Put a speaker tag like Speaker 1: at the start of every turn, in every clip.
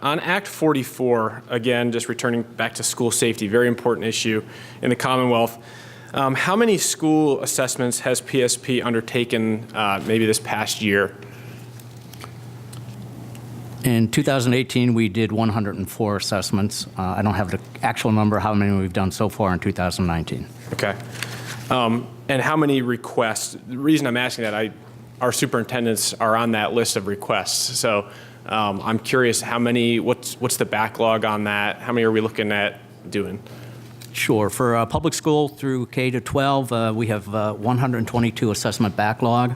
Speaker 1: on Act 44, again, just returning back to school safety, very important issue in the Commonwealth. How many school assessments has PSP undertaken maybe this past year?
Speaker 2: In 2018, we did 104 assessments. I don't have the actual number how many we've done so far in 2019.
Speaker 1: Okay. And how many requests? The reason I'm asking that, our superintendents are on that list of requests. So I'm curious how many, what's the backlog on that? How many are we looking at doing?
Speaker 2: Sure. For public school through K to 12, we have 122 assessment backlog.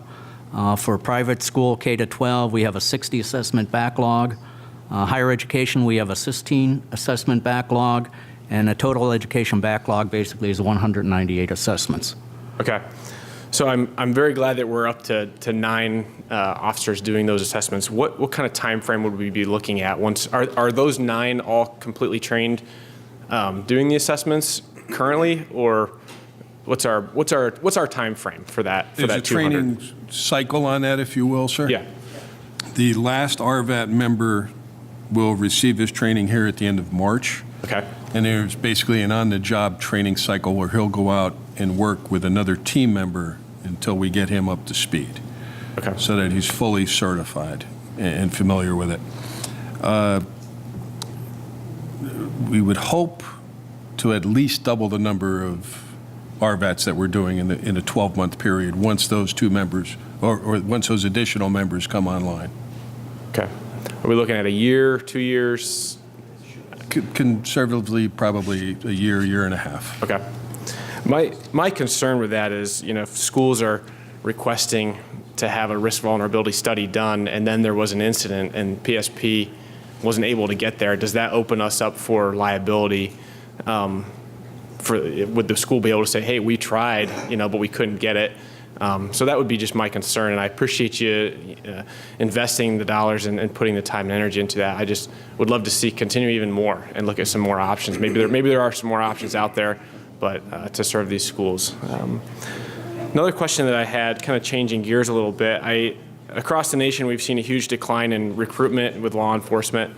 Speaker 2: For private school K to 12, we have a 60 assessment backlog. Higher education, we have a 16 assessment backlog, and a total education backlog basically is 198 assessments.
Speaker 1: Okay. So I'm very glad that we're up to 9 officers doing those assessments. What kind of time frame would we be looking at? Are those 9 all completely trained doing the assessments currently, or what's our time frame for that?
Speaker 3: There's a training cycle on that, if you will, sir.
Speaker 1: Yeah.
Speaker 3: The last RVAT member will receive his training here at the end of March.
Speaker 1: Okay.
Speaker 3: And there's basically an on-the-job training cycle where he'll go out and work with another team member until we get him up to speed.
Speaker 1: Okay.
Speaker 3: So that he's fully certified and familiar with it. We would hope to at least double the number of RVATs that we're doing in a 12-month period once those 2 members, or once those additional members come online.
Speaker 1: Okay. Are we looking at a year, 2 years?
Speaker 3: Conservatively, probably a year and a half.
Speaker 1: Okay. My concern with that is, if schools are requesting to have a risk vulnerability study done, and then there was an incident and PSP wasn't able to get there, does that open us up for liability? Would the school be able to say, hey, we tried, but we couldn't get it? So that would be just my concern, and I appreciate you investing the dollars and putting the time and energy into that. I just would love to see continue even more and look at some more options. Maybe there are some more options out there, but to serve these schools. Another question that I had, kind of changing gears a little bit, across the nation we've seen a huge decline in recruitment with law enforcement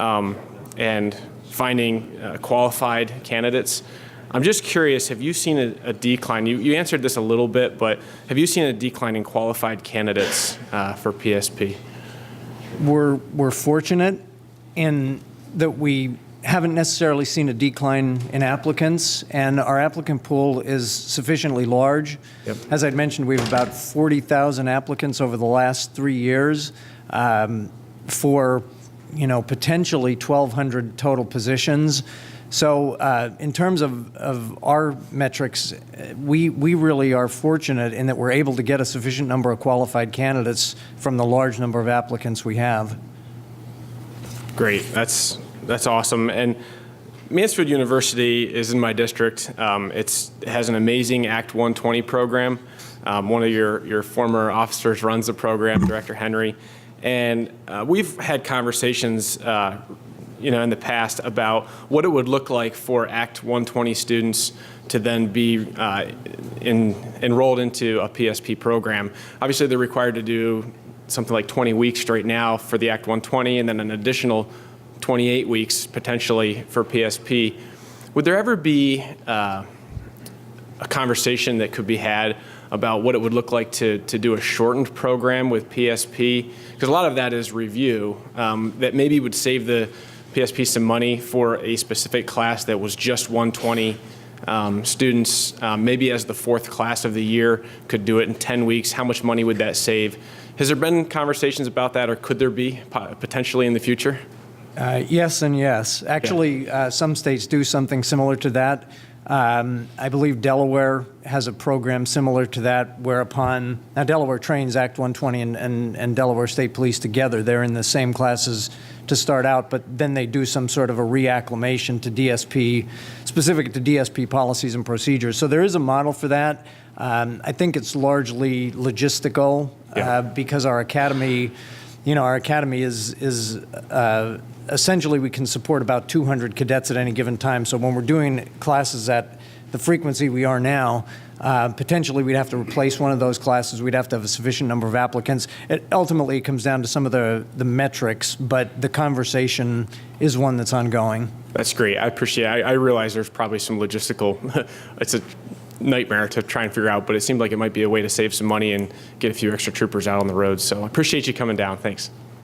Speaker 1: and finding qualified candidates. I'm just curious, have you seen a decline? You answered this a little bit, but have you seen a decline in qualified candidates for PSP?
Speaker 4: We're fortunate in that we haven't necessarily seen a decline in applicants, and our applicant pool is sufficiently large.
Speaker 1: Yep.
Speaker 4: As I'd mentioned, we have about 40,000 applicants over the last 3 years for potentially 1,200 total positions. So in terms of our metrics, we really are fortunate in that we're able to get a sufficient number of qualified candidates from the large number of applicants we have.
Speaker 1: Great, that's awesome. And Mansfield University is in my district. It has an amazing Act 120 program. One of your former officers runs the program, Director Henry. And we've had conversations in the past about what it would look like for Act 120 students to then be enrolled into a PSP program. Obviously, they're required to do something like 20 weeks straight now for the Act 120, and then an additional 28 weeks potentially for PSP. Would there ever be a conversation that could be had about what it would look like to do a shortened program with PSP? Because a lot of that is review, that maybe would save the PSP some money for a specific class that was just 120 students, maybe as the 4th class of the year, could do it in 10 weeks. How much money would that save? Has there been conversations about that, or could there be potentially in the future?
Speaker 4: Yes and yes. Actually, some states do something similar to that. I believe Delaware has a program similar to that, whereupon, now Delaware trains Act 120 and Delaware State Police together. They're in the same classes to start out, but then they do some sort of a reacclimation to DSP, specific to DSP policies and procedures. So there is a model for that. I think it's largely logistical because our academy, is essentially we can support about 200 cadets at any given time. So when we're doing classes at the frequency we are now, Potentially, we'd have to replace one of those classes. We'd have to have a sufficient number of applicants. It ultimately comes down to some of the metrics, but the conversation is one that's ongoing.
Speaker 1: That's great. I appreciate it. I realize there's probably some logistical, it's a nightmare to try and figure out, but it seemed like it might be a way to save some money and get a few extra troopers out on the road. So I appreciate you coming down. Thanks.